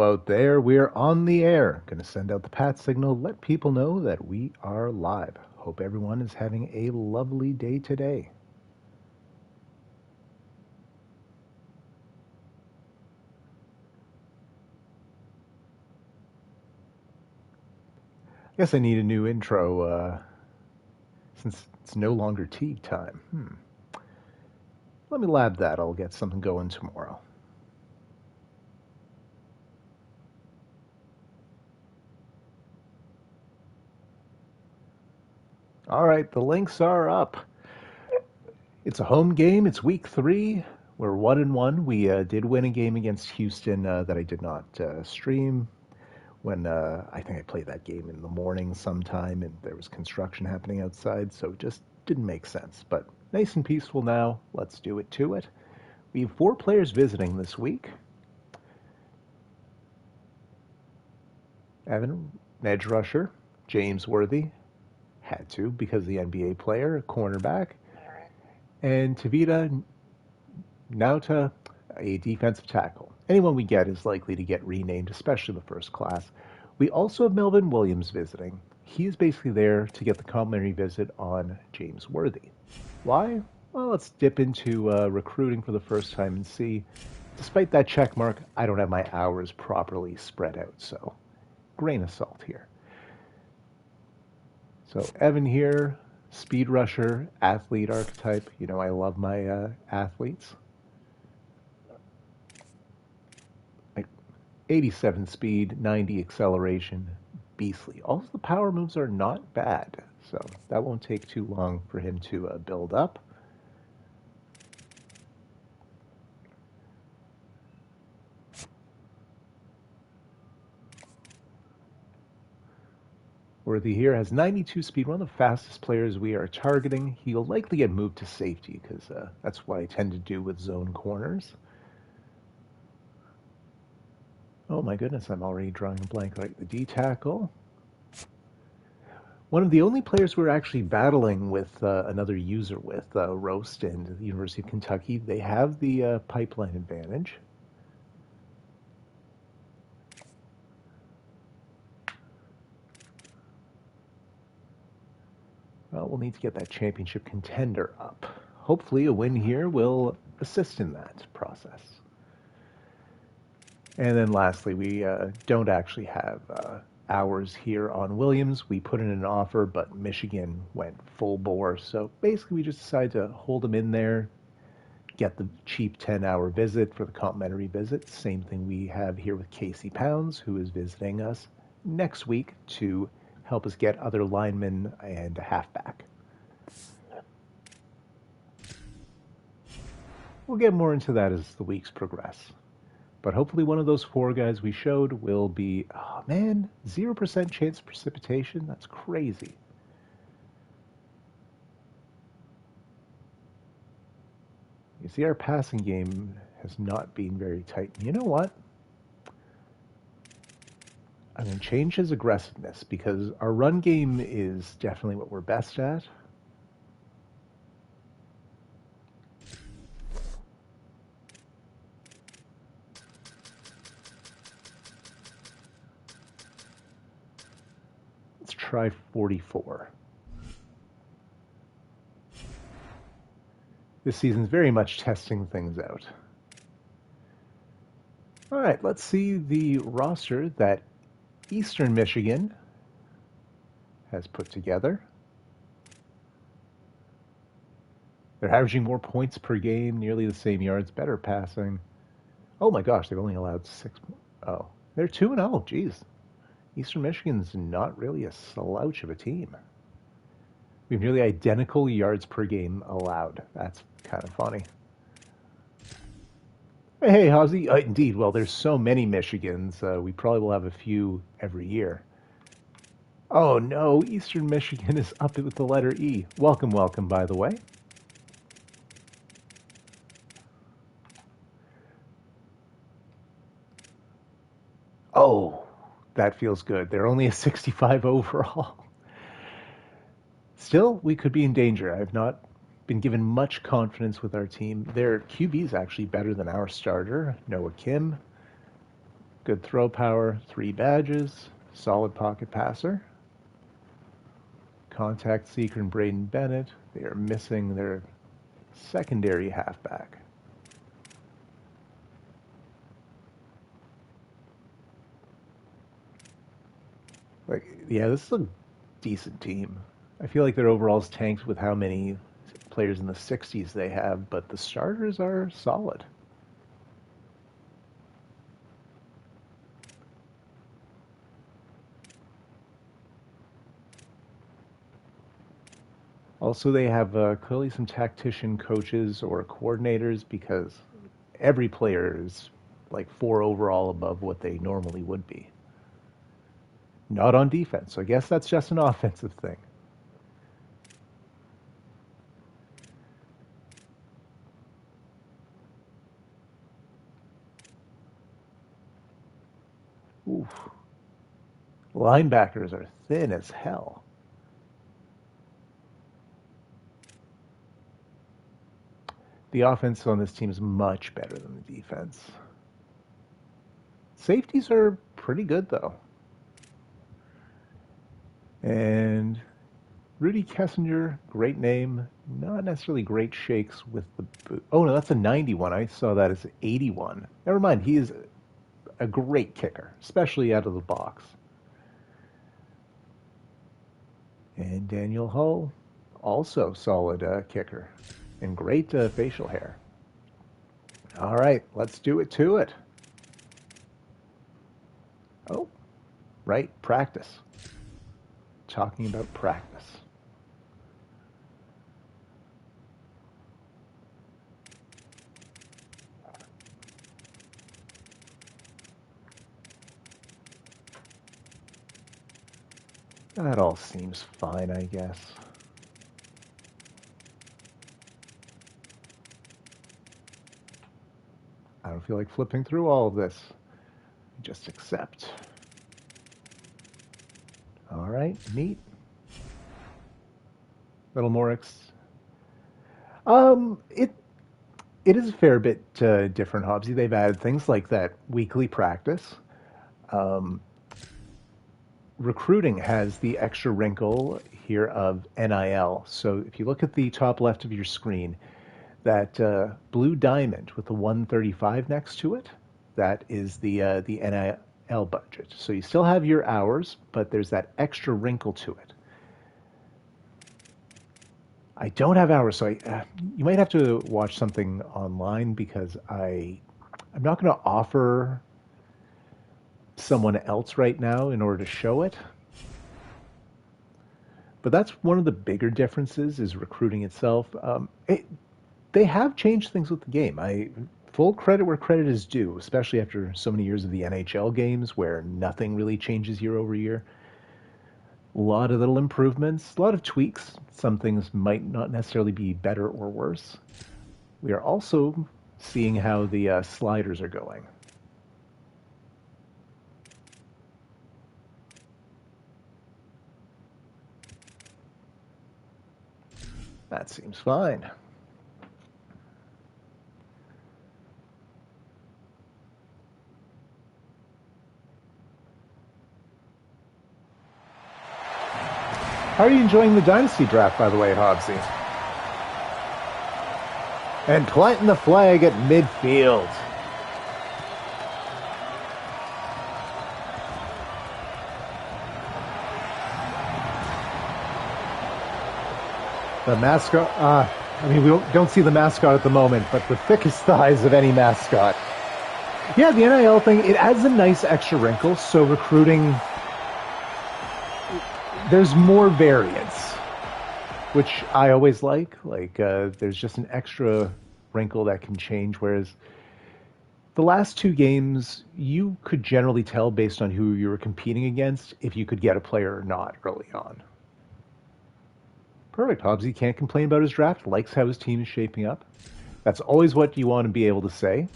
Out there, we're on the air. Going to send out the pat signal, let people know that we are live. Hope everyone is having a lovely day today. Guess I need a new intro since it's no longer tea time. Let me lab that. I'll get something going tomorrow. All right, the links are up. It's a home game. It's week 3. We're 1-1. We did win a game against Houston that I did not stream when I think I played that game in the morning sometime and there was construction happening outside, so it just didn't make sense. But nice and peaceful now. Let's do it to it. We have 4 players visiting this week. Evan, edge rusher, James Worthy, had to because the NBA player, cornerback, and Tavita Nauta, a defensive tackle. Anyone we get is likely to get renamed, especially the first class. We also have Melvin Williams visiting. He is basically there to get the complimentary visit on James Worthy. Why? Well, let's dip into recruiting for the first time and see. Despite that check mark, I don't have my hours properly spread out, so grain of salt here. So Evan here, speed rusher, athlete archetype. You know I love my athletes. 87 speed, 90 acceleration, beastly. All of the power moves are not bad, so that won't take too long for him to build up. Worthy here has 92 speed, one of the fastest players we are targeting. He'll likely get moved to safety because that's what I tend to do with zone corners. Oh my goodness, I'm already drawing a blank like the D tackle. One of the only players we're actually battling with another user with, Roast and the University of Kentucky, they have the pipeline advantage. Well, we'll need to get that championship contender up. Hopefully a win here will assist in that process. And then lastly, we don't actually have hours here on Williams. We put in an offer, but Michigan went full bore. So basically, we just decided to hold him in there, get the cheap 10-hour visit for the complimentary visit. Same thing we have here with Casey Pounds, who is visiting us next week to help us get other linemen and a halfback. We'll get more into that as the weeks progress. But hopefully one of those 4 guys we showed will be, oh man, 0% chance of precipitation? That's crazy. You see, our passing game has not been very tight. You know what? I'm going to change his aggressiveness because our run game is definitely what we're best at. Let's try 44. This season's very much testing things out. All right, let's see the roster that Eastern Michigan has put together. They're averaging more points per game, nearly the same yards, better passing. Oh my gosh, they've only allowed 6. Oh, they're 2-0. Geez. Eastern Michigan's not really a slouch of a team. We have nearly identical yards per game allowed. That's kind of funny. Hey, Howsy. Indeed. Well, there's so many Michigans. We probably will have a few every year. Oh no, Eastern Michigan is up with the letter E. Welcome, welcome, by the way. Oh, that feels good. They're only a 65 overall. Still, we could be in danger. I've not been given much confidence with our team. Their QB is actually better than our starter, Noah Kim. Good throw power, 3 badges, solid pocket passer. Contact seeker and Braden Bennett. They are missing their secondary halfback. Yeah, this is a decent team. I feel like their overall's tanked with how many players in the 60s they have, but the starters are solid. Also, they have clearly some tactician coaches or coordinators because every player is like 4 overall above what they normally would be. Not on defense, so I guess that's just an offensive thing. Oof. Linebackers are thin as hell. The offense on this team is much better than the defense. Safeties are pretty good, though. And Rudy Kessinger, great name. Not necessarily great shakes with the boot. Oh, no, that's a 91. I saw that as 81. Never mind, he is a great kicker, especially out of the box. And Daniel Hull, also solid kicker. And great facial hair. All right, let's do it to it. Oh, right, practice. Talking about practice. That all seems fine, I guess. I don't feel like flipping through all of this. Just accept. All right, neat. A little more it is a fair bit different, Hobbsy. They've added things like that weekly practice. Recruiting has the extra wrinkle here of NIL. So if you look at the top left of your screen, that blue diamond with the 135 next to it, that is the NIL budget. So you still have your hours, but there's that extra wrinkle to it. I don't have hours, so you might have to watch something online because I'm not going to offer someone else right now in order to show it. But that's one of the bigger differences is recruiting itself. They have changed things with the game. Full credit where credit is due, especially after so many years of the NHL games where nothing really changes year over year. A lot of little improvements, a lot of tweaks. Some things might not necessarily be better or worse. We are also seeing how the sliders are going. That seems fine. How are you enjoying the Dynasty draft, by the way, Hobbsy? And planting the flag at midfield. The mascot, we don't see the mascot at the moment, but the thickest thighs of any mascot. Yeah, the NIL thing, it adds a nice extra wrinkle, so recruiting, there's more variance, which I always like. There's just an extra wrinkle that can change, whereas the last 2 games, you could generally tell based on who you were competing against if you could get a player or not early on. Perfect. Hobbsy can't complain about his draft, likes how his team is shaping up. That's always what you want to be able to say.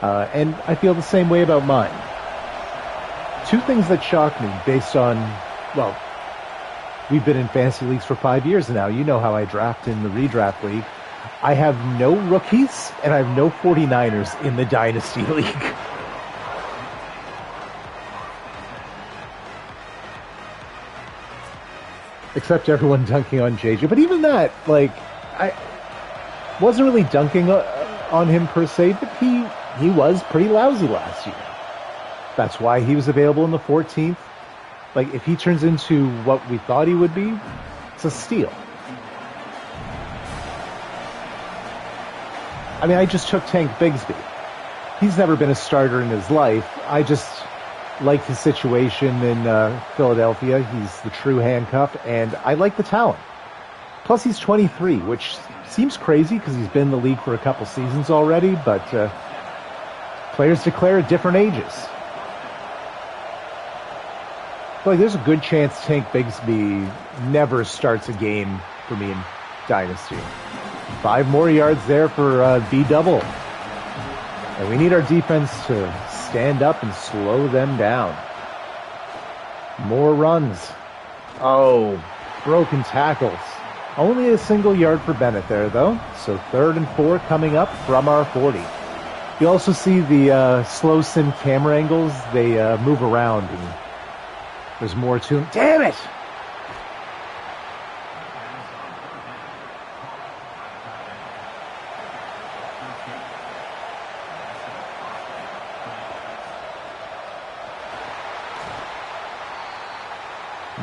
And I feel the same way about mine. 2 things that shock me based on, well, we've been in fantasy leagues for 5 years now. You know how I draft in the redraft league. I have no rookies, and I have no 49ers in the Dynasty league. Except everyone dunking on JJ. But even that, like, I wasn't really dunking on him per se, but he was pretty lousy last year. That's why he was available in the 14th. Like, if he turns into what we thought he would be, it's a steal. I mean, I just took Tank Bigsby. He's never been a starter in his life. I just like his situation in Philadelphia. He's the true handcuff, and I like the talent. Plus, he's 23, which seems crazy because he's been in the league for a couple seasons already, but players declare at different ages. Like, there's a good chance Tank Bigsby never starts a game for me in Dynasty. 5 more yards there for B-double. And we need our defense to stand up and slow them down. More runs. Oh, broken tackles. Only a single yard for Bennett there, though. So 3rd and 4 coming up from our 40. You also see the slow sim camera angles. They move around, and there's more to them. Damn it!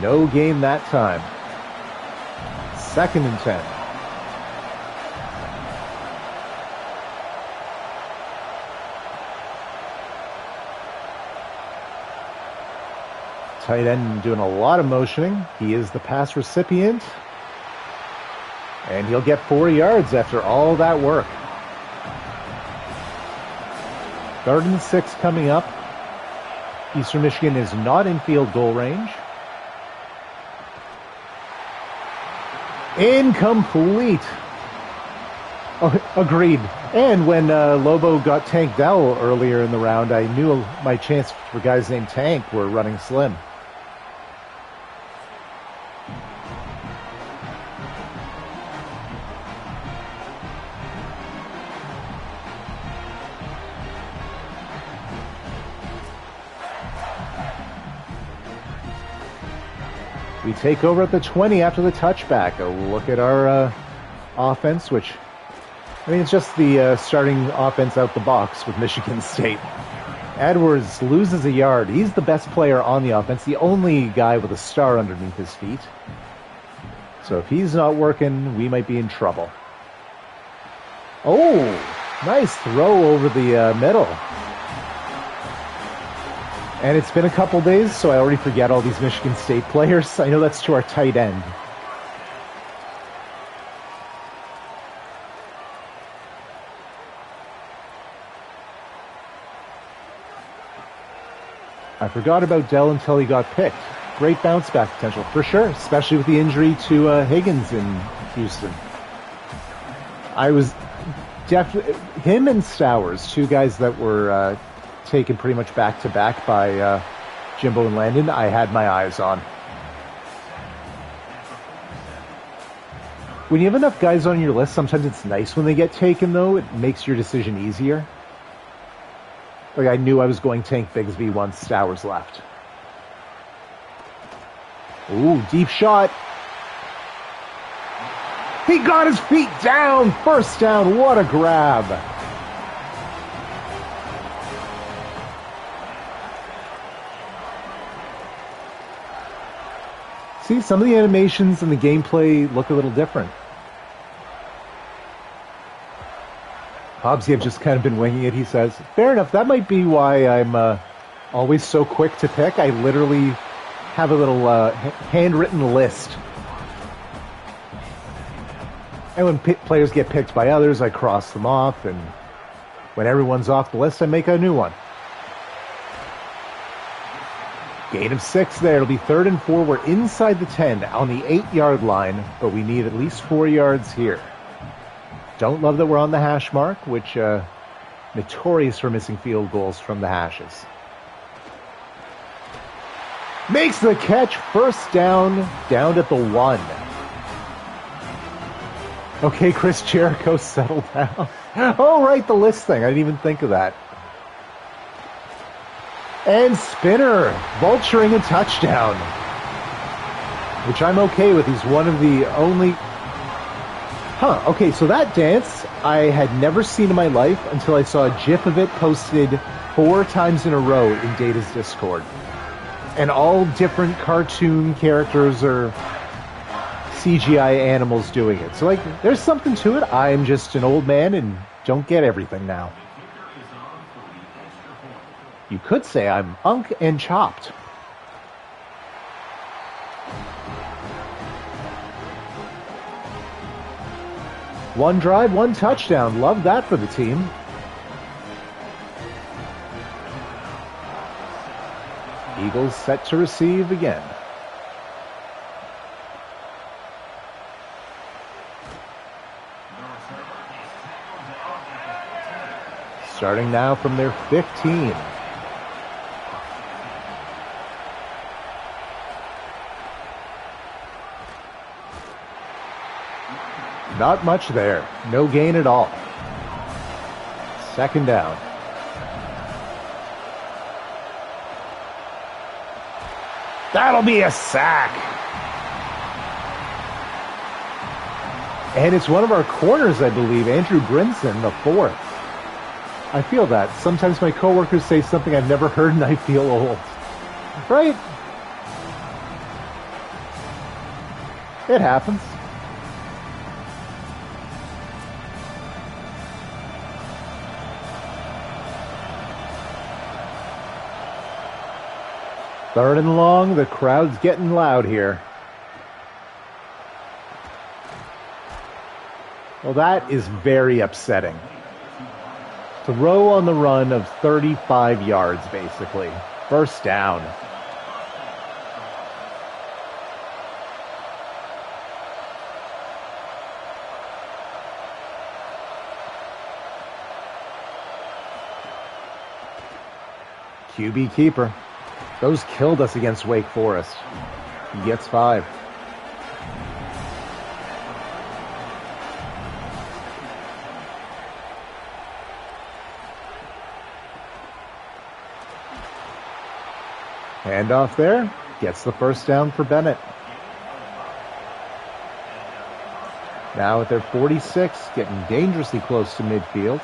No gain that time. 2nd and 10. Tight end doing a lot of motioning. He is the pass recipient. And he'll get 4 yards after all that work. 3rd and 6 coming up. Eastern Michigan is not in field goal range. Incomplete. Oh, agreed. And when Lobo got Tank Dell earlier in the round, I knew my chance for guys named Tank were running slim. We take over at the 20 after the touchback. A look at our offense, which, I mean, it's just the starting offense out the box with Michigan State. Edwards loses a yard. He's the best player on the offense, the only guy with a star underneath his feet. So if he's not working, we might be in trouble. Oh, nice throw over the middle. And it's been a couple days, so I already forget all these Michigan State players. I know that's to our tight end. I forgot about Dell until he got picked. Great bounce back potential, for sure, especially with the injury to Higgins in Houston. I was definitely... Him and Stowers, 2 guys that were... taken pretty much back-to-back by Jimbo and Landon, I had my eyes on. When you have enough guys on your list, sometimes it's nice when they get taken, though. It makes your decision easier. Like, I knew I was going Tank Bigsby once Stowers left. Ooh, deep shot. He got his feet down! First down, what a grab! See, some of the animations and the gameplay look a little different. Hobbsy, I've just kind of been winging it, he says. Fair enough, that might be why I'm always so quick to pick. I literally have a little handwritten list. And when players get picked by others, I cross them off, and when everyone's off the list, I make a new one. Gain of 6 there. It'll be 3rd and 4. We're inside the 10 on the 8-yard line, but we need at least 4 yards here. Don't love that we're on the hash mark, which notorious for missing field goals from the hashes. Makes the catch. First down at the 1. Okay, Chris Jericho, settle down. Oh, right, the list thing. I didn't even think of that. And Spinner, vulturing a touchdown. which I'm okay with. He's one of the only... Huh, okay, so that dance I had never seen in my life until I saw a GIF of it posted 4 times in a row in Data's Discord. And all different cartoon characters or CGI animals doing it. So, like, there's something to it. I'm just an old man and don't get everything now. You could say I'm unk and chopped. One drive, 1 touchdown. Love that for the team. Eagles set to receive again. Starting now from their 15. Not much there. No gain at all. 2nd down. That'll be a sack. And it's one of our corners, I believe, Andrew Brinson, the 4th. I feel that. Sometimes my coworkers say something I've never heard and I feel old. Right? It happens. Third and long, the crowd's getting loud here. Well, that is very upsetting. Throw on the run of 35 yards, basically. 1st down. QB keeper. Those killed us against Wake Forest. He gets 5. Handoff there. Gets the 1st down for Bennett. Now at their 46, getting dangerously close to midfield.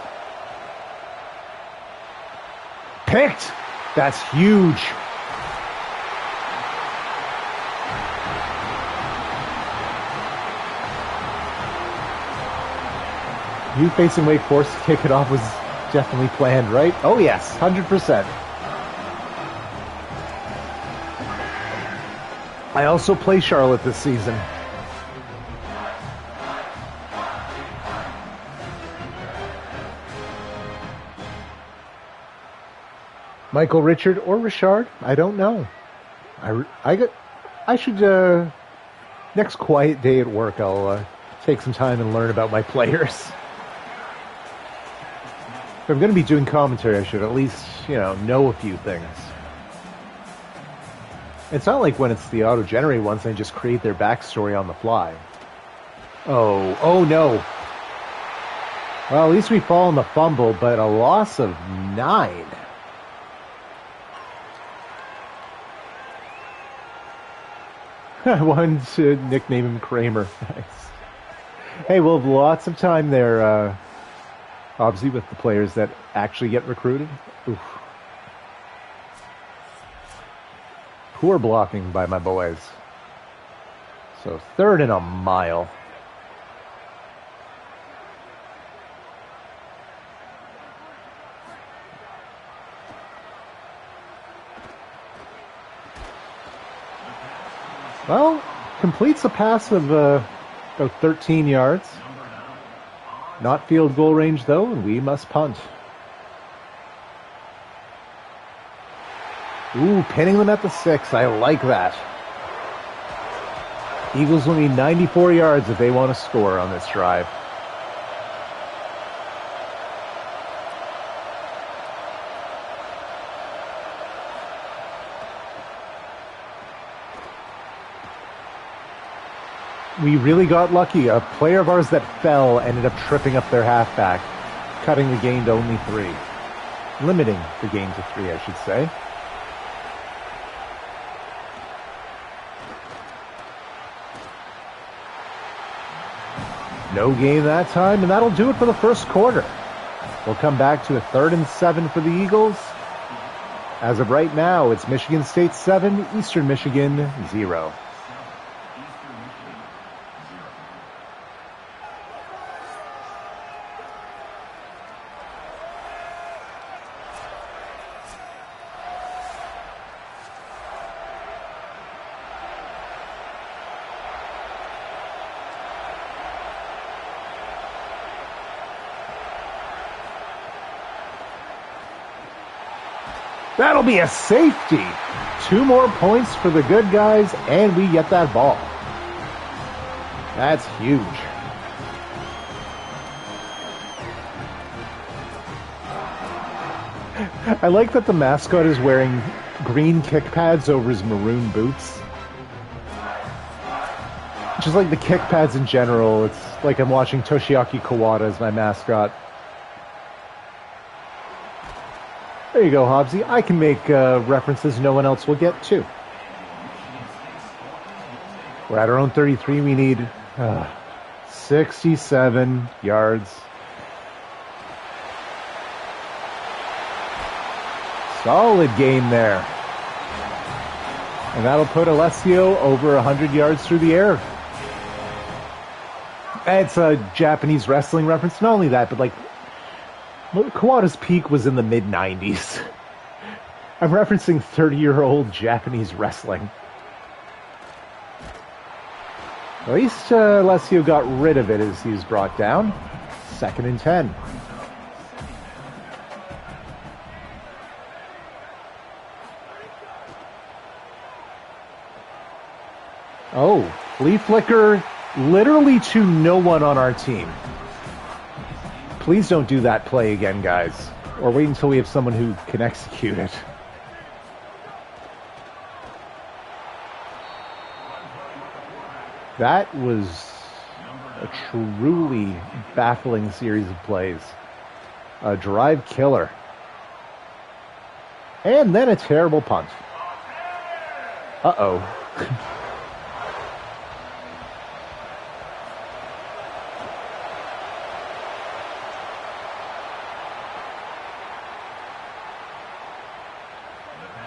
Picked! That's huge. You facing Wake Forest to kick it off was definitely planned, right? Oh yes, 100%. I also play Charlotte this season. Michael Richard or Richard, I don't know. I should next quiet day at work I'll take some time and learn about my players. If I'm going to be doing commentary, I should at least, know a few things. It's not like when it's the auto-generated ones, they just create their backstory on the fly. Oh no. Well, at least we fall on the fumble, but a loss of 9. I wanted to nickname him Kramer. Nice. Hey, we'll have lots of time there, obviously, with the players that actually get recruited. Oof. Poor blocking by my boys. So 3rd and a mile. Well, completes a pass of about 13 yards. Not field goal range, though, and we must punt. Ooh, pinning them at the 6. I like that. Eagles will need 94 yards if they want to score on this drive. We really got lucky. A player of ours that fell ended up tripping up their halfback, cutting the gain to only 3. Limiting the gain to 3, I should say. No gain that time, and that'll do it for the first quarter. We'll come back to a 3rd and 7 for the Eagles. As of right now, it's Michigan State 7, Eastern Michigan 0. That'll be a safety. 2 more points for the good guys, and we get that ball. That's huge. I like that the mascot is wearing green kick pads over his maroon boots. Just like the kick pads in general, it's like I'm watching Toshiaki Kawada as my mascot. There you go, Hobbsy. I can make references no one else will get to. We're at our own 33. We need 67 yards. Solid game there. And that'll put Alessio over 100 yards through the air. It's a Japanese wrestling reference. Not only that, but like, Kawada's peak was in the mid-90s. I'm referencing 30-year-old Japanese wrestling. At least Alessio got rid of it as he was brought down. 2nd and 10. Oh, flea flicker literally to no one on our team. Please don't do that play again, guys. Or wait until we have someone who can execute it. That was a truly baffling series of plays. A drive killer. And then a terrible punt. Uh-oh.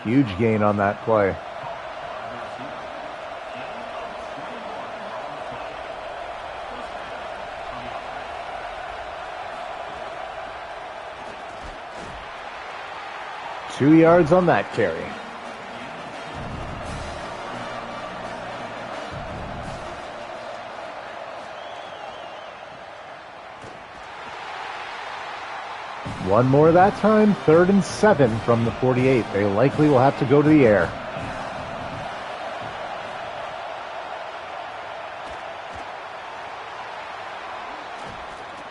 Huge gain on that play. Two yards on that carry. One more that time, 3rd and 7 from the 48. They likely will have to go to the air.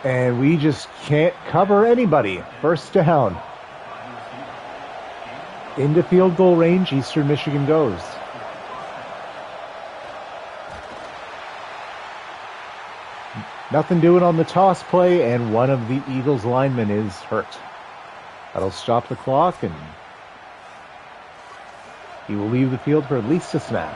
And we just can't cover anybody. First down. Into field goal range, Eastern Michigan goes. Nothing doing on the toss play, and one of the Eagles linemen is hurt. That'll stop the clock, and he will leave the field for at least a snap.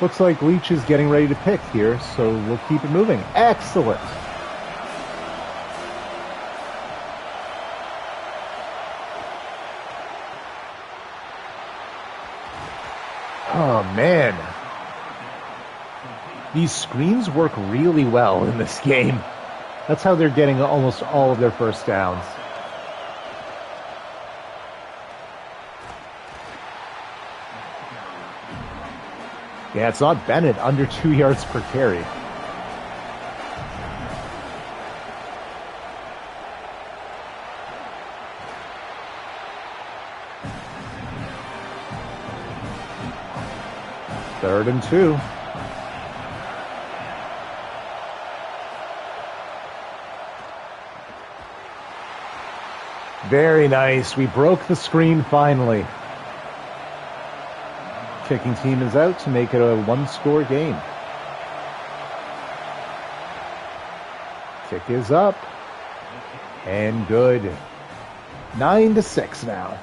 Looks like Leach is getting ready to pick here, so we'll keep it moving. Excellent. Oh, man. These screens work really well in this game. That's how they're getting almost all of their first downs. Yeah, it's not Bennett, under 2 yards per carry. Third and 2. Very nice. We broke the screen finally. Kicking team is out to make it a one-score game. Kick is up. And good. 9-6 now.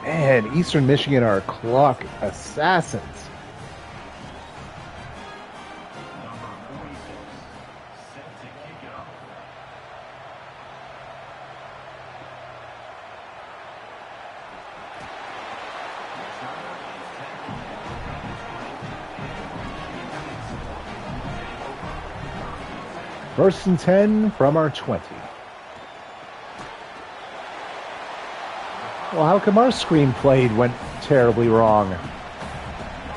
Man, Eastern Michigan are clock assassins. First and 10 from our 20. Well, how come our screenplay went terribly wrong?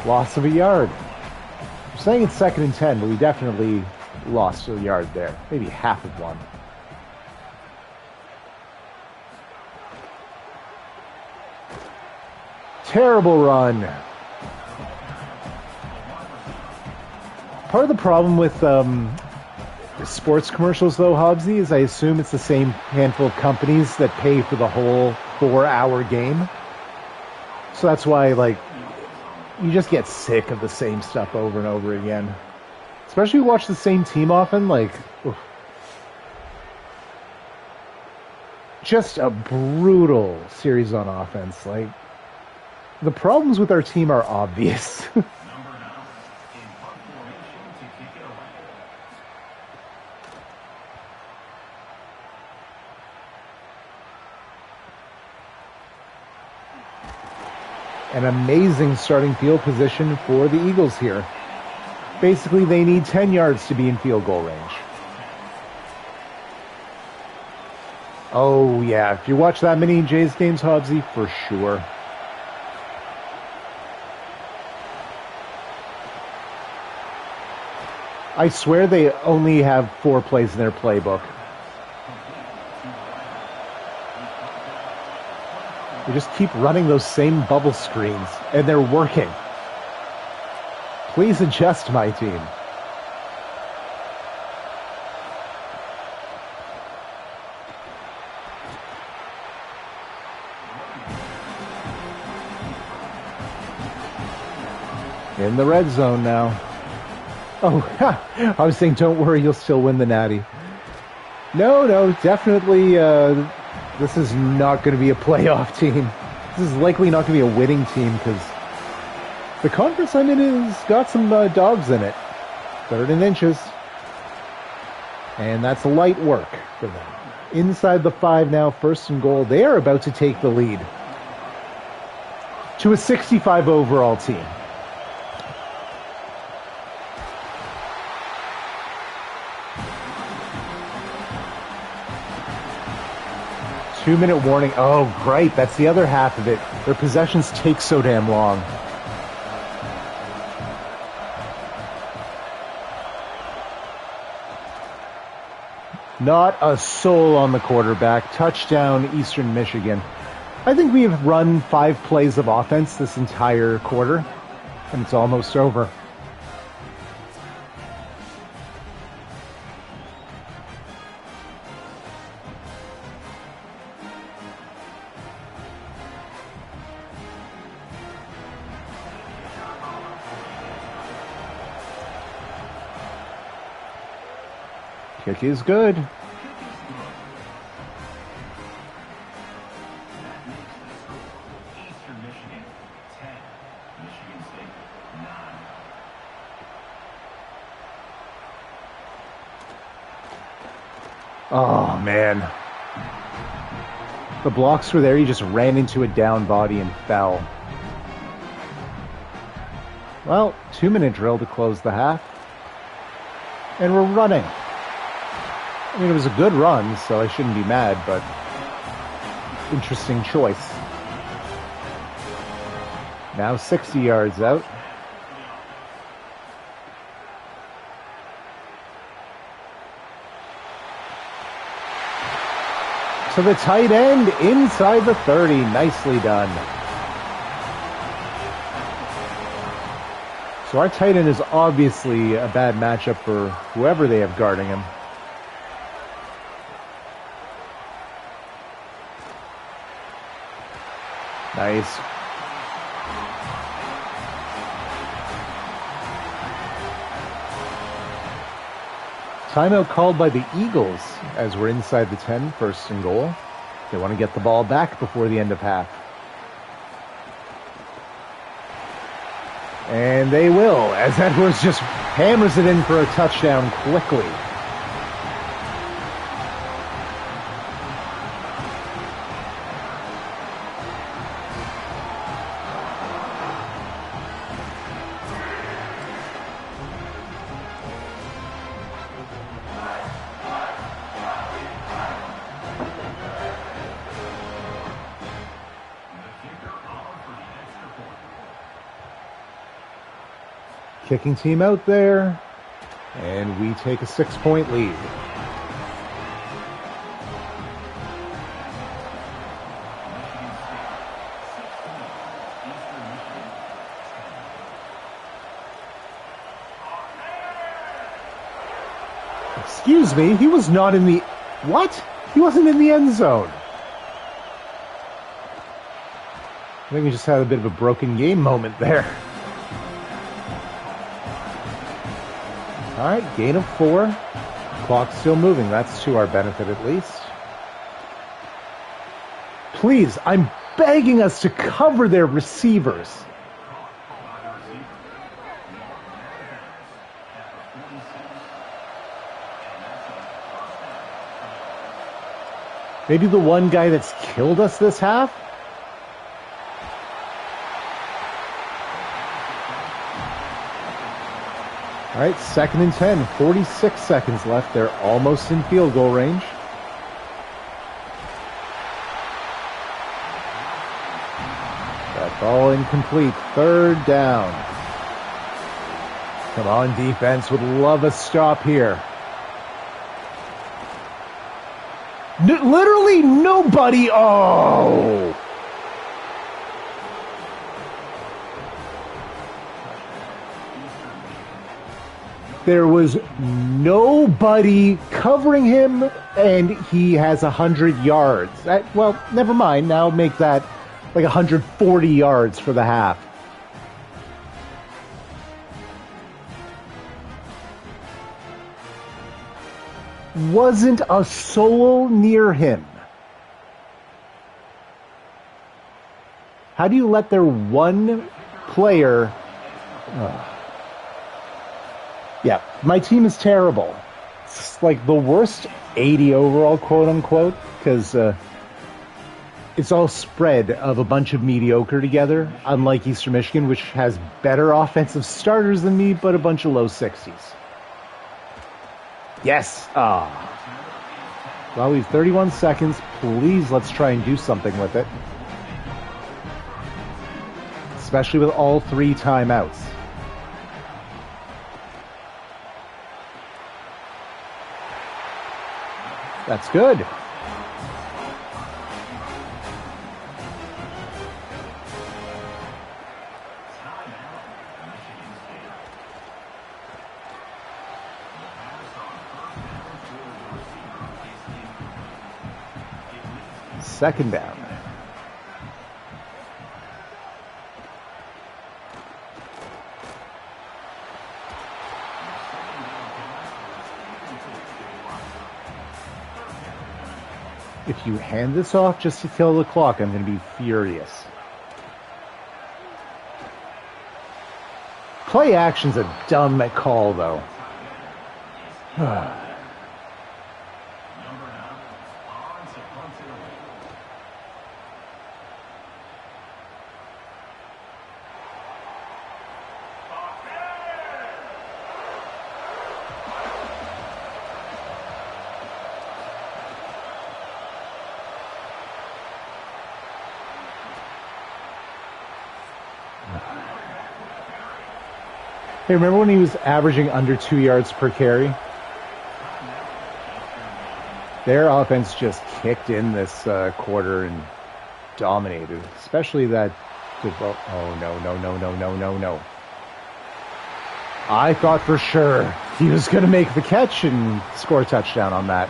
Loss of a yard. I'm saying it's second and 10, but we definitely lost a yard there. Maybe half of one. Terrible run. Part of the problem with sports commercials, though, Hobbsy, is I assume it's the same handful of companies that pay for the whole 4-hour game. So that's why, like, you just get sick of the same stuff over and over again. Especially if you watch the same team often, like, oof. Just a brutal series on offense. Like, the problems with our team are obvious. An amazing starting field position for the Eagles here. Basically, they need 10 yards to be in field goal range. Oh, yeah. If you watch that many Jays games, Hobbsy, for sure. I swear they only have 4 plays in their playbook. We just keep running those same bubble screens, and they're working. Please adjust, my team. In the red zone now. Oh, I was saying, don't worry, you'll still win the Natty. No, definitely... this is not going to be a playoff team. This is likely not going to be a winning team because the conference I'm in has got some dogs in it. 3rd and inches. And that's light work for them. Inside the 5 now, 1st and goal. They are about to take the lead to a 65 overall team. Two-minute warning. Oh, great. That's the other half of it. Their possessions take so damn long. Not a soul on the quarterback. Touchdown, Eastern Michigan. I think we have run 5 plays of offense this entire quarter, and it's almost over. Kick is good. Oh, man. The blocks were there. He just ran into a down body and fell. Well, 2-minute drill to close the half. And we're running. I mean, it was a good run, so I shouldn't be mad, but interesting choice. Now 60 yards out. To the tight end, inside the 30. Nicely done. So our tight end is obviously a bad matchup for whoever they have guarding him. Nice. Timeout called by the Eagles as we're inside the 10, first and goal. They want to get the ball back before the end of half. And they will, as Edwards just hammers it in for a touchdown quickly. Kicking team out there, and we take a 6-point lead. Excuse me, he was not in the... What? He wasn't in the end zone. I think we just had a bit of a broken game moment there. All right, gain of 4. Clock's still moving. That's to our benefit at least. Please, I'm begging us to cover their receivers. Maybe the one guy that's killed us this half? All right, 2nd and 10, 46 seconds left. They're almost in field goal range. That ball incomplete. 3rd down. Come on, defense. Would love a stop here. Literally nobody. Oh! There was nobody covering him, and he has 100 yards. Well, never mind. Now make that like 140 yards for the half. Wasn't a soul near him. How do you let their one player... Yeah, my team is terrible. It's like the worst 80 overall, quote-unquote, because it's all spread of a bunch of mediocre together, unlike Eastern Michigan, which has better offensive starters than me, but a bunch of low 60s. Yes! Well, we have 31 seconds. Please, let's try and do something with it. Especially with all 3 timeouts. That's good. Second down. If you hand this off just to kill the clock, I'm going to be furious. Play action's a dumb call, though. Hey, remember when he was averaging under 2 yards per carry? Their offense just kicked in this quarter and dominated, especially that... Oh, no. I thought for sure he was going to make the catch and score a touchdown on that.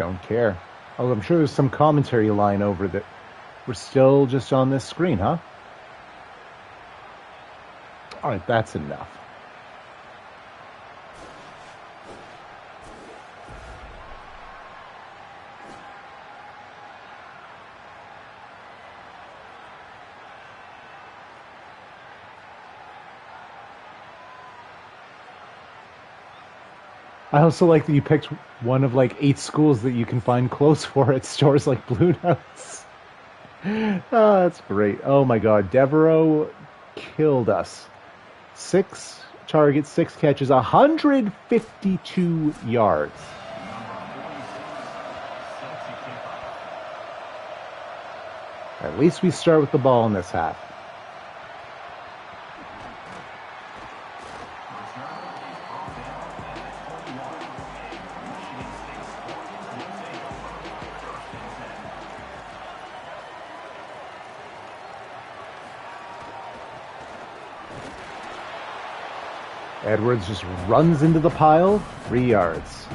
don't care. Oh, I'm sure there's some commentary line over that. We're still just on this screen, huh? All right, that's enough. I also like that you picked one of like 8 schools that you can find clothes for at stores like Blue Notes. Oh, that's great. Oh my God, Devereaux killed us. 6 targets, 6 catches, 152 yards. At least we start with the ball in this half. Edwards just runs into the pile, 3 yards.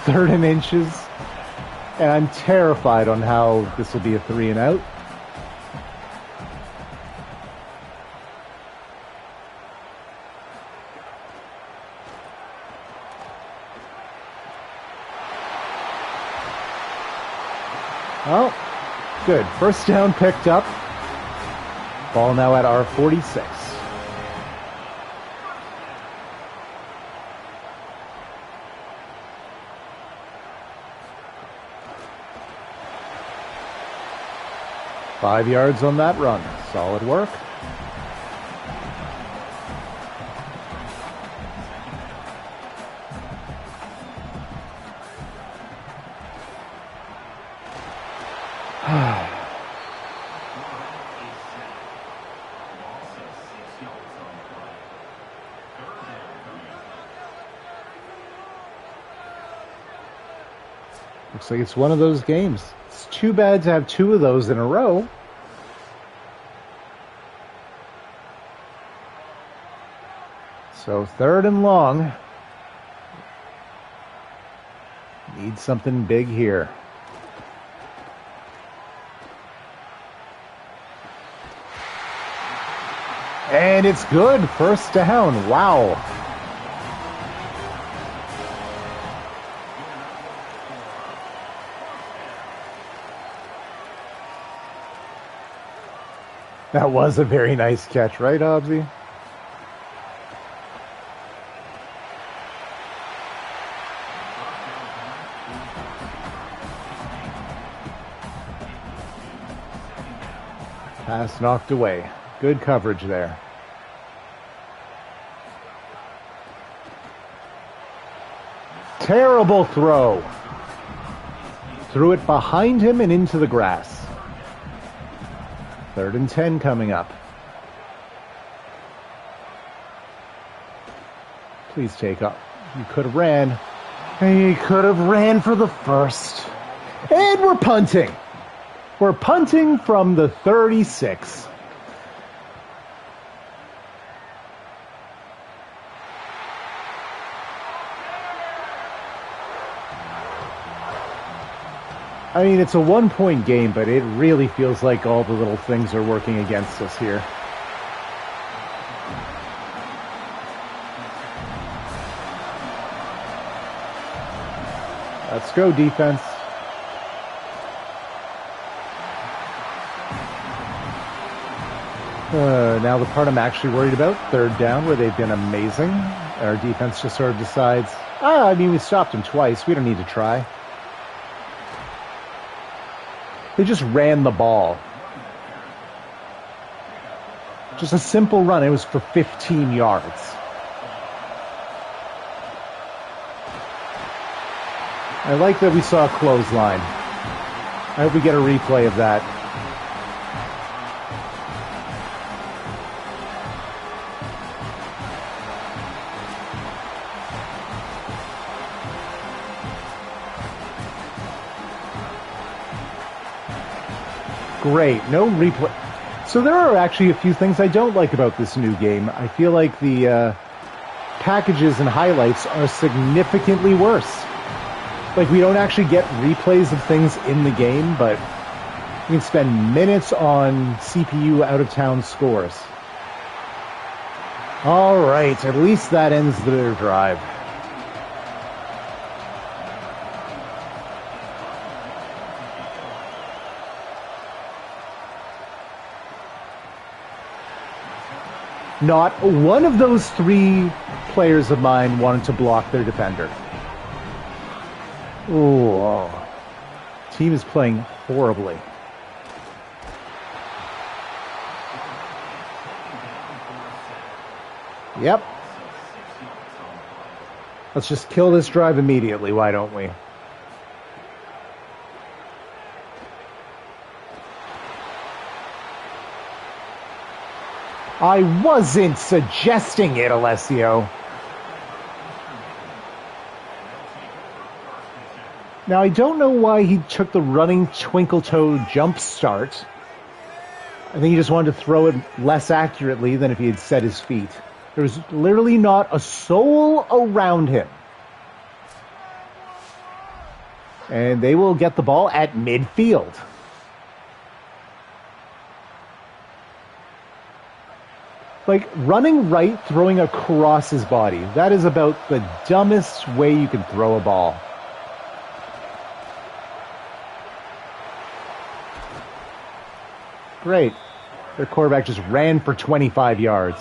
Third and inches. And I'm terrified on how this will be a 3 and out. Oh, good. First down picked up. Ball now at our 46. Five yards on that run. Solid work. Looks like it's one of those games. It's too bad to have 2 of those in a row. So 3rd and long. Need something big here. And it's good. First down. Wow. That was a very nice catch, right, Hobbsy? Pass knocked away. Good coverage there. Terrible throw. Threw it behind him and into the grass. 3rd and 10 coming up. Please take up. You could have ran. He could have ran for the first. And we're punting. We're punting from the 36. I mean, it's a 1-point game, but it really feels like all the little things are working against us here. Let's go, defense. Now the part I'm actually worried about, 3rd down, where they've been amazing. Our defense just sort of decides, I mean, we stopped them twice. We don't need to try. They just ran the ball. Just a simple run. It was for 15 yards. I like that we saw a clothesline. I hope we get a replay of that. Great. No replay. So there are actually a few things I don't like about this new game. I feel like the packages and highlights are significantly worse. Like, we don't actually get replays of things in the game, but we can spend minutes on CPU out-of-town scores. All right, at least that ends their drive. Not one of those three players of mine wanted to block their defender. Oh, team is playing horribly. Yep. Let's just kill this drive immediately, why don't we? I wasn't suggesting it, Alessio. Now, I don't know why he took the running twinkle toe jump start. I think he just wanted to throw it less accurately than if he had set his feet. There was literally not a soul around him. And they will get the ball at midfield. Like, running right, throwing across his body. That is about the dumbest way you can throw a ball. Great. Their quarterback just ran for 25 yards.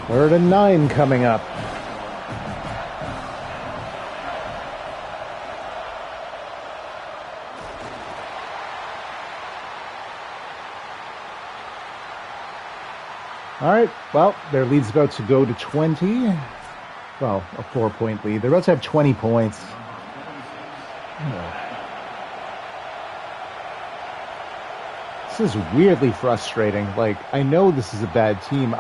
Third and 9 coming up. All right, well, their lead's about to go to 20. Well, a 4-point lead. They're about to have 20 points. This is weirdly frustrating. Like, I know this is a bad team.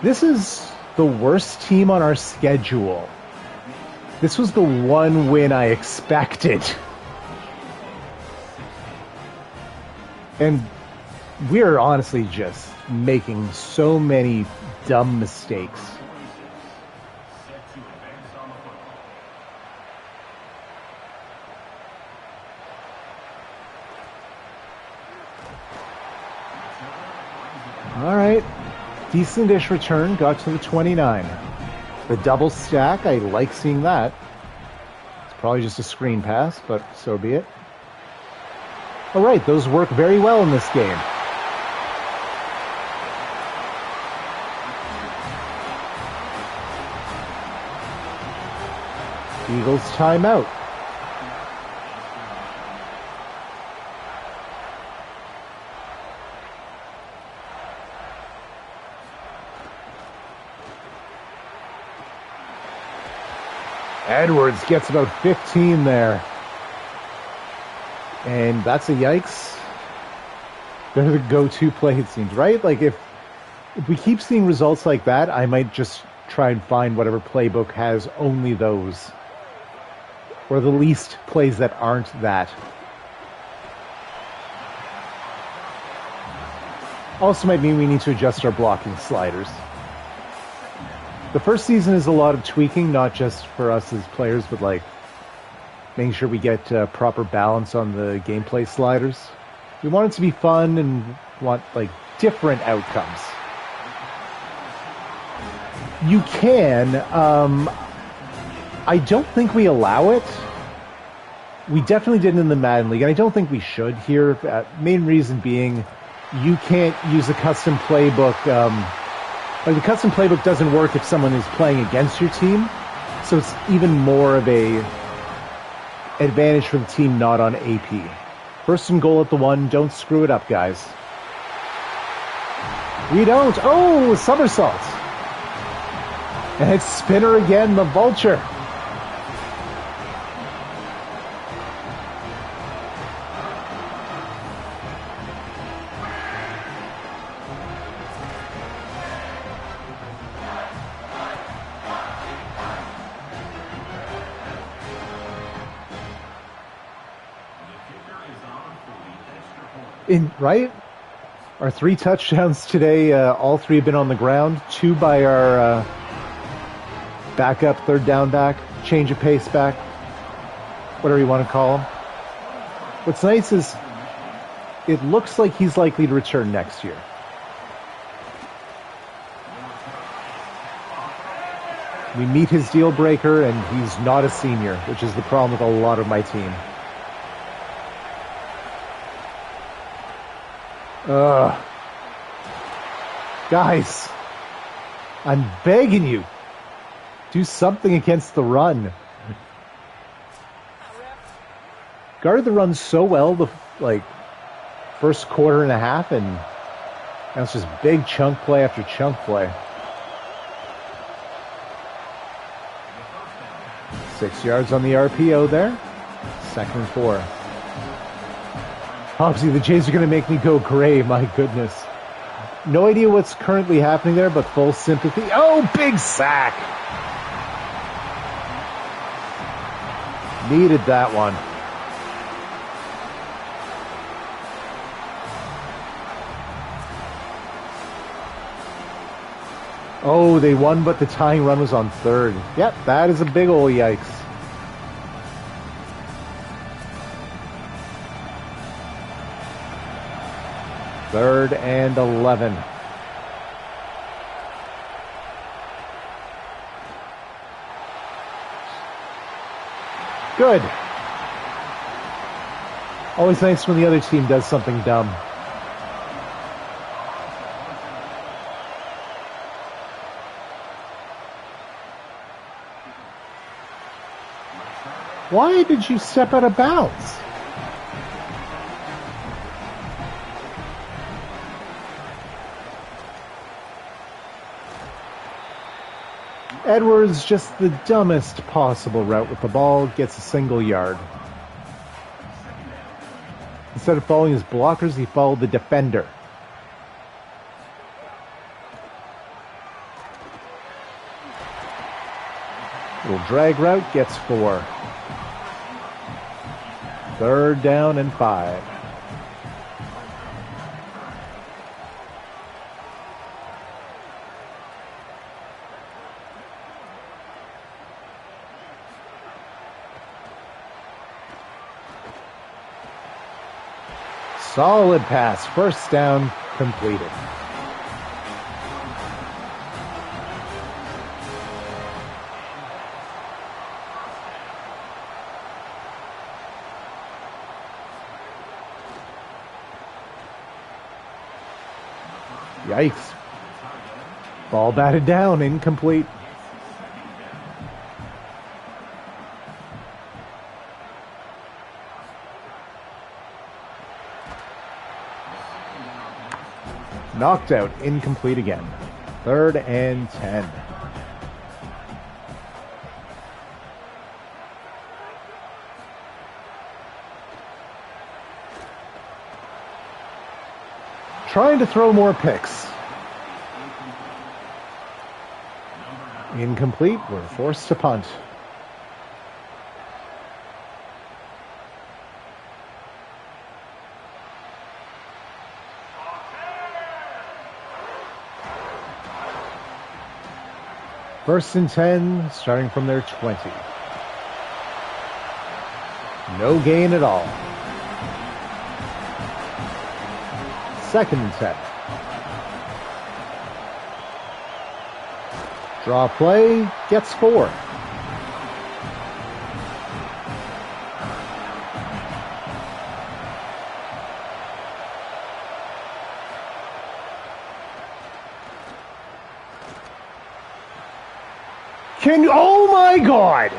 This is the worst team on our schedule. This was the one win I expected. And we're honestly just making so many dumb mistakes. All right. Decent-ish return, got to the 29. The double stack, I like seeing that. It's probably just a screen pass, but so be it. All right, those work very well in this game. Eagles timeout. Edwards gets about 15 there. And that's a yikes. They're the go-to play, it seems, right? Like, if we keep seeing results like that, I might just try and find whatever playbook has only those. Or the least plays that aren't that. Also might mean we need to adjust our blocking sliders. The first season is a lot of tweaking, not just for us as players, but like making sure we get proper balance on the gameplay sliders. We want it to be fun and want like different outcomes. You can. I don't think we allow it. We definitely didn't in the Madden League, and I don't think we should here. Main reason being, you can't use a custom playbook. Like, the custom playbook doesn't work if someone is playing against your team, so it's even more of a advantage for the team not on AP. First and goal at the 1. Don't screw it up, guys. We don't. Oh, somersault. And it's spinner again, the vulture. Right? Our 3 touchdowns today, all 3 have been on the ground. 2 by our backup, third down back, change of pace back, whatever you want to call him. What's nice is it looks like he's likely to return next year. We meet his deal breaker, and he's not a senior, which is the problem with a lot of my team. Guys, I'm begging you, do something against the run. Guarded the run so well the first quarter and a half, and that's just big chunk play after chunk play. 6 yards on the RPO there. 2nd and 4. Obviously, the Jays are going to make me go gray. My goodness. No idea what's currently happening there, but full sympathy. Oh, big sack. Needed that one. Oh, they won, but the tying run was on 3rd. Yep, that is a big ol' yikes. Third and 11. Good. Always nice when the other team does something dumb. Why did you step out of bounds? Edwards, just the dumbest possible route with the ball, gets a single yard. Instead of following his blockers, he followed the defender. Little drag route, gets 4. 3rd down and 5. Solid pass. 1st down completed. Yikes. Ball batted down, incomplete. Knocked out, incomplete again. 3rd and 10. Trying to throw more picks. Incomplete. We're forced to punt. First and 10, starting from their 20. No gain at all. 2nd and 10. Draw play, gets 4. Oh my God!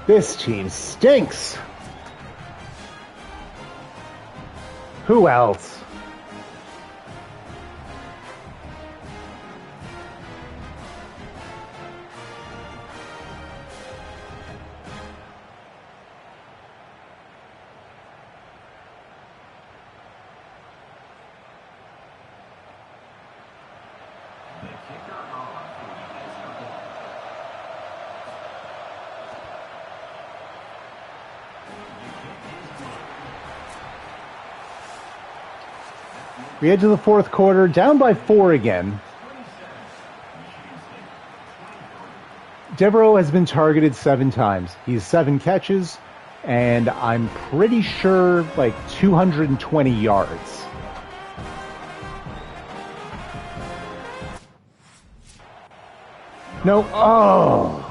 This team stinks. Who else? We head to the fourth quarter, down by 4 again. Devereaux has been targeted 7 times. He's 7 catches, and I'm pretty sure like 220 yards. No, oh!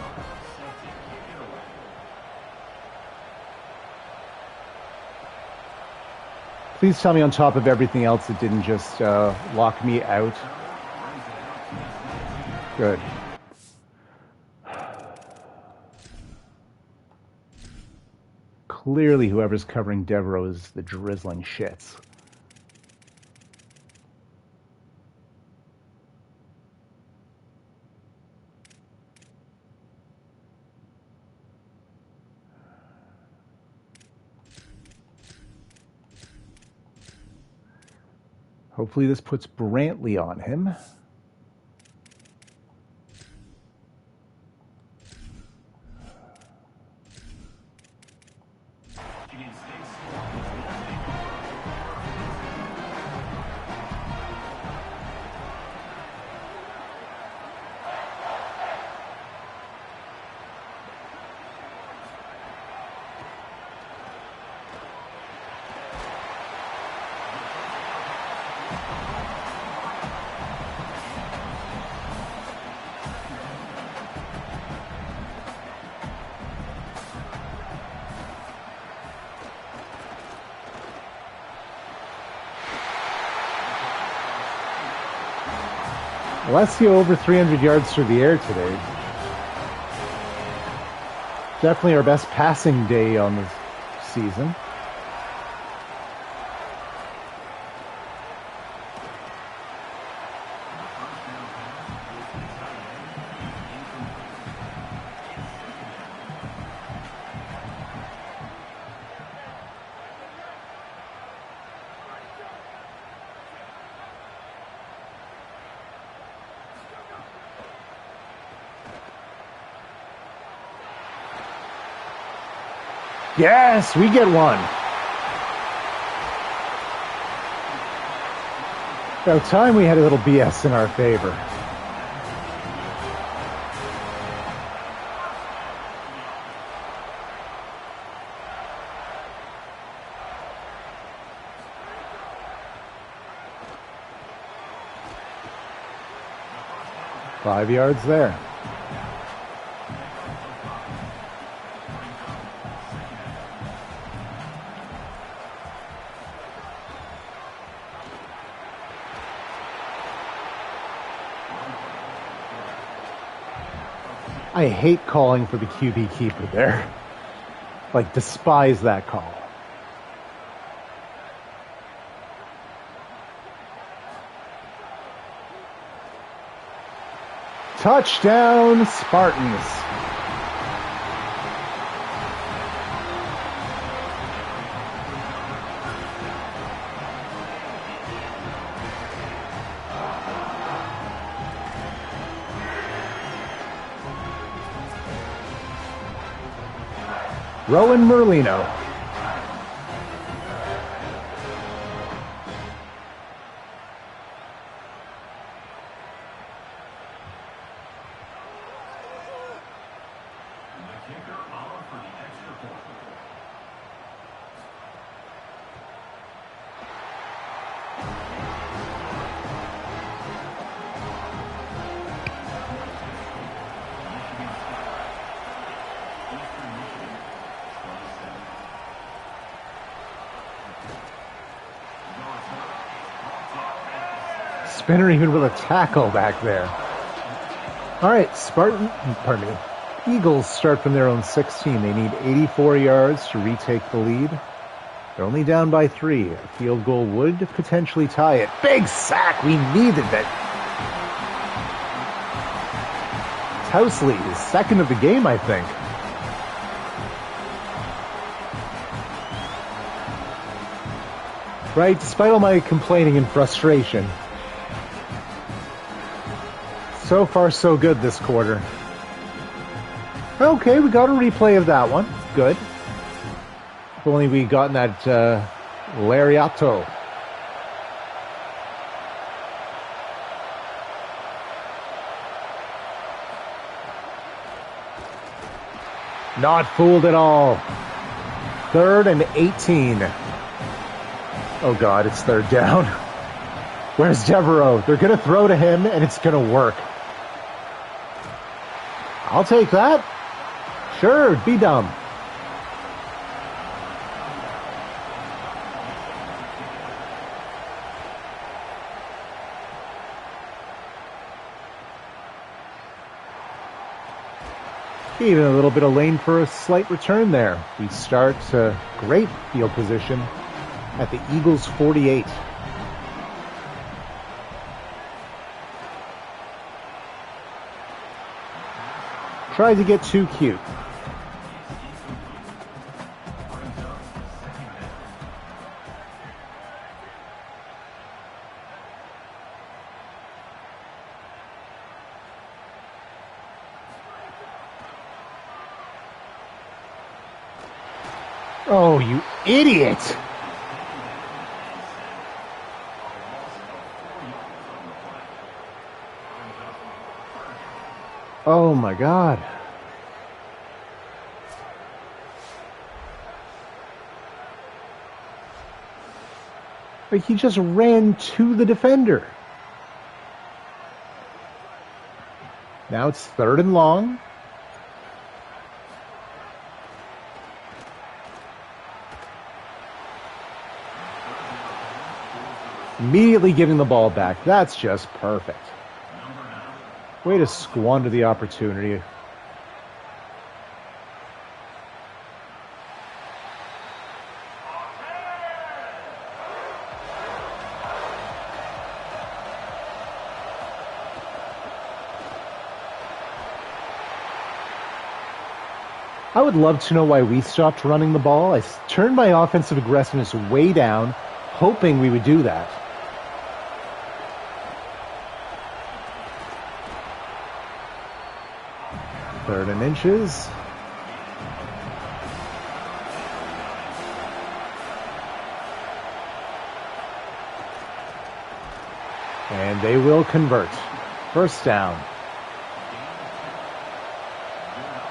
Please tell me on top of everything else it didn't just lock me out. Good. Clearly whoever's covering Devereaux is the drizzling shits. Hopefully this puts Brantley on him. Alessio over 300 yards through the air today. Definitely our best passing day on this season. Yes, we get one. About time we had a little BS in our favor. Five yards there. I hate calling for the QB keeper there. Like, despise that call. Touchdown, Spartans. Rowan Merlino. Spinner even with a tackle back there. All right, Spartan, pardon me. Eagles start from their own 16. They need 84 yards to retake the lead. They're only down by 3. A field goal would potentially tie it. Big sack. We needed it. Housley, his second of the game, I think. Right, despite all my complaining and frustration. So far, so good this quarter. Okay, we got a replay of that one. Good. If only we gotten that Lariato. Not fooled at all. 3rd and 18. Oh God, it's 3rd down. Where's Devereaux? They're going to throw to him and it's going to work. I'll take that. Sure, be dumb. Even a little bit of lane for a slight return there. We start great field position at the Eagles' 48. Tried to get too cute. Oh, you idiot! Oh my God. Like he just ran to the defender. Now it's 3rd and long. Immediately giving the ball back. That's just perfect. Way to squander the opportunity. I would love to know why we stopped running the ball. I turned my offensive aggressiveness way down, hoping we would do that. Third and inches. And they will convert. First down.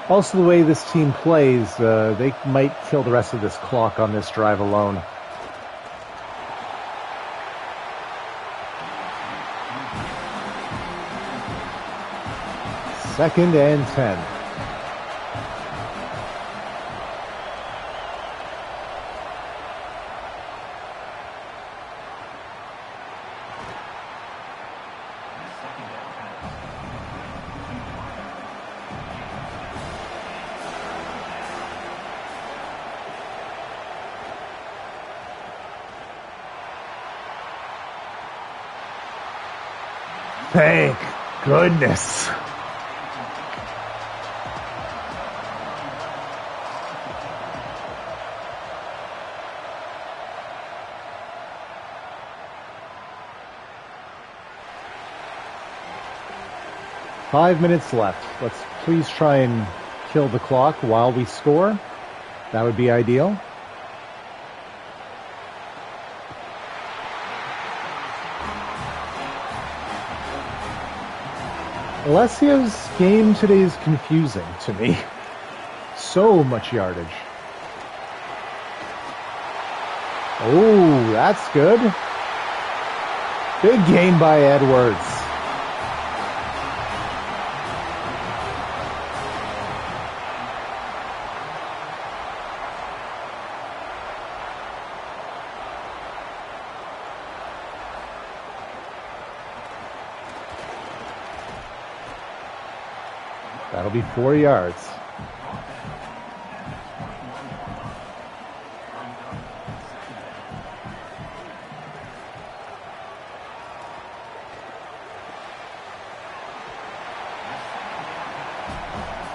Also, the way this team plays, they might kill the rest of this clock on this drive alone. Second and 10. Thank goodness. Five minutes left. Let's please try and kill the clock while we score. That would be ideal. Alessio's game today is confusing to me. So much yardage. Oh, that's good. Big game by Edwards. That'll be 4 yards.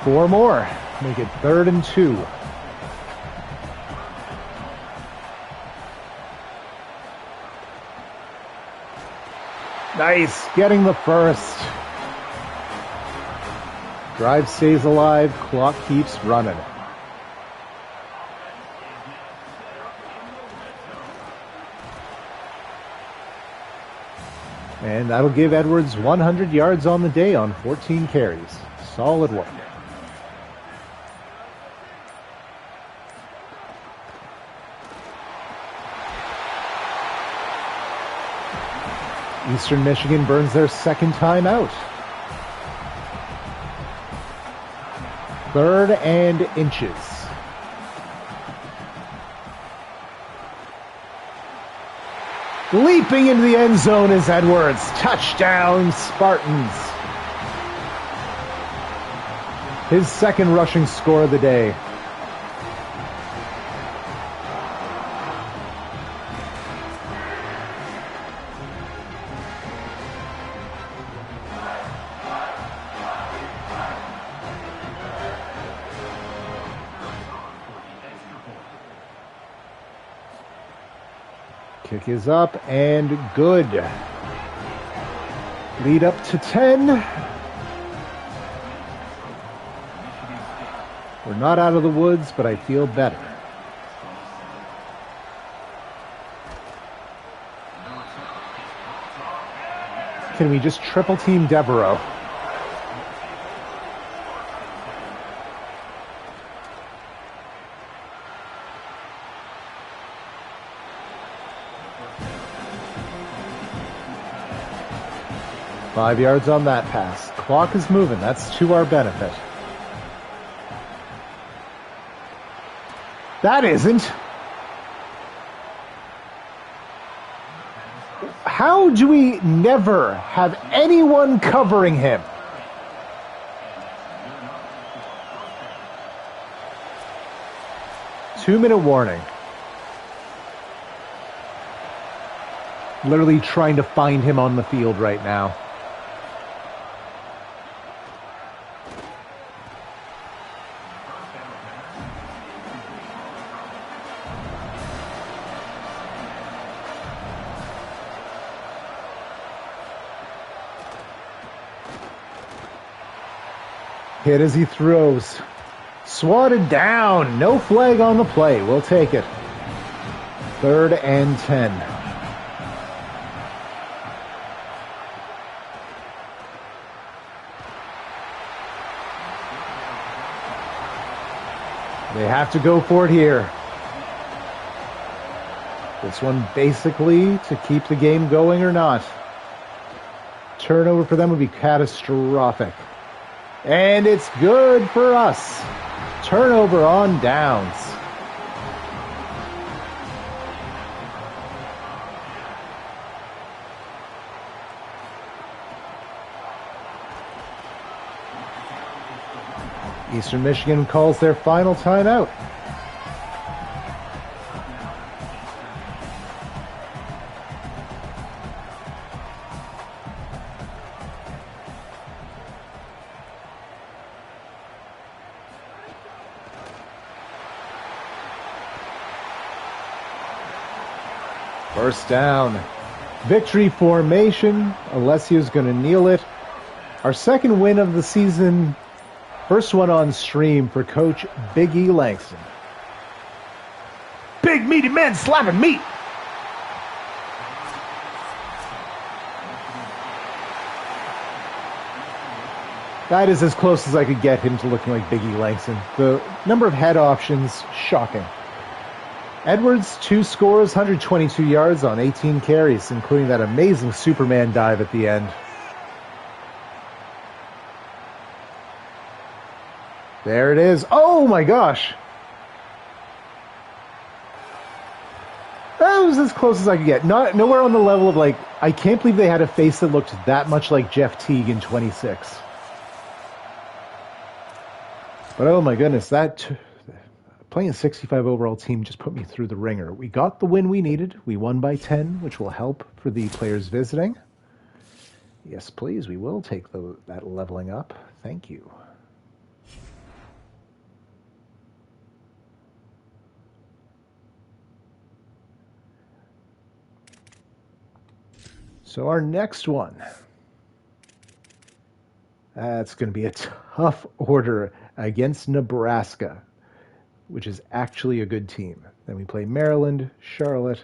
Four more. Make it 3rd and 2. Nice. Getting the first. Drive stays alive. Clock keeps running. And that'll give Edwards 100 yards on the day on 14 carries. Solid work. Eastern Michigan burns their second time out. 3rd and inches. Leaping into the end zone is Edwards. Touchdown, Spartans. His second rushing score of the day. Kick is up and good. Lead up to 10. We're not out of the woods, but I feel better. Can we just triple team Devereaux? Five yards on that pass. Clock is moving. That's to our benefit. That isn't. How do we never have anyone covering him? Two-minute warning. Literally trying to find him on the field right now. Hit as he throws. Swatted down. No flag on the play. We'll take it. 3rd and 10. They have to go for it here. This one basically to keep the game going or not. Turnover for them would be catastrophic. And it's good for us. Turnover on downs. Eastern Michigan calls their final timeout. First down. Victory formation. Alessio's going to kneel it. Our second win of the season. First one on stream for Coach Big E Langston. Big meaty men slapping meat. That is as close as I could get him to looking like Big E Langston. The number of head options, shocking. Edwards, 2 scores, 122 yards on 18 carries, including that amazing Superman dive at the end. There it is. Oh my gosh. That was as close as I could get. Nowhere on the level of like, I can't believe they had a face that looked that much like Jeff Teague in 26. But oh my goodness, playing a 65 overall team just put me through the ringer. We got the win we needed. We won by 10, which will help for the players visiting. Yes, please, we will take that leveling up. Thank you. So our next one. That's going to be a tough order against Nebraska, which is actually a good team. Then we play Maryland, Charlotte,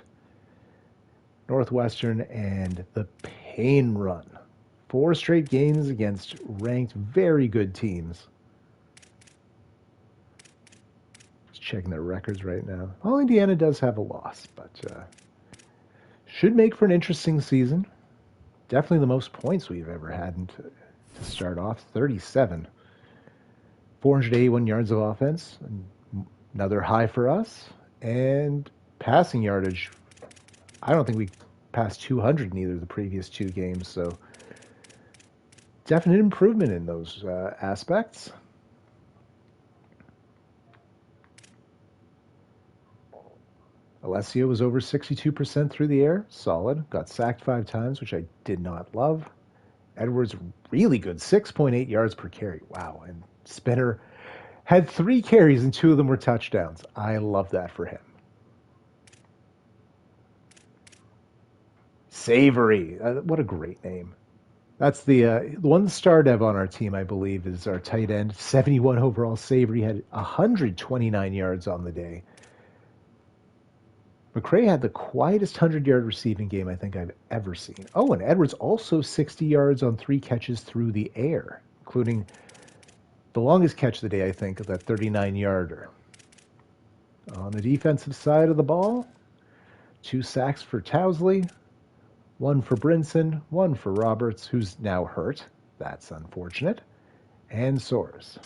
Northwestern, and the Pain Run. 4 straight games against ranked, very good teams. Just checking their records right now. Well, Indiana does have a loss, but should make for an interesting season. Definitely the most points we've ever had to start off. 37. 481 yards of offense. Another high for us. And passing yardage. I don't think we passed 200 in either of the previous 2 games, so definite improvement in those aspects. Alessio was over 62% through the air. Solid. Got sacked 5 times, which I did not love. Edwards, really good. 6.8 yards per carry. Wow. And Spinner had 3 carries and 2 of them were touchdowns. I love that for him. Savory. What a great name. That's the one star dev on our team, I believe, is our tight end. 71 overall. Savory had 129 yards on the day. McCray had the quietest 100-yard receiving game I think I've ever seen. Oh, and Edwards also 60 yards on 3 catches through the air, including the longest catch of the day, I think, that 39-yarder. On the defensive side of the ball, 2 sacks for Towsley, 1 for Brinson, 1 for Roberts, who's now hurt. That's unfortunate. And Soares.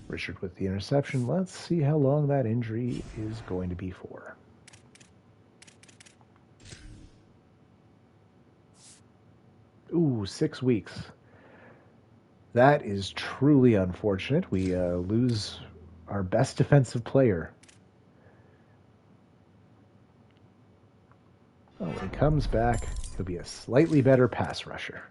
Richard with the interception. Let's see how long that injury is going to be for. Ooh, 6 weeks. That is truly unfortunate. We lose our best defensive player. Oh, when he comes back, he'll be a slightly better pass rusher.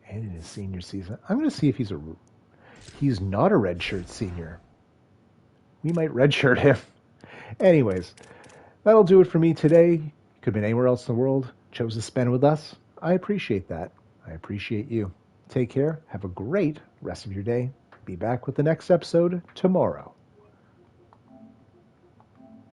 And in his senior season, I'm going to see if he's not a redshirt senior. We might redshirt him. Anyways, that'll do it for me today. Could have been anywhere else in the world. Chose to spend with us. I appreciate that. I appreciate you. Take care. Have a great rest of your day. Be back with the next episode tomorrow.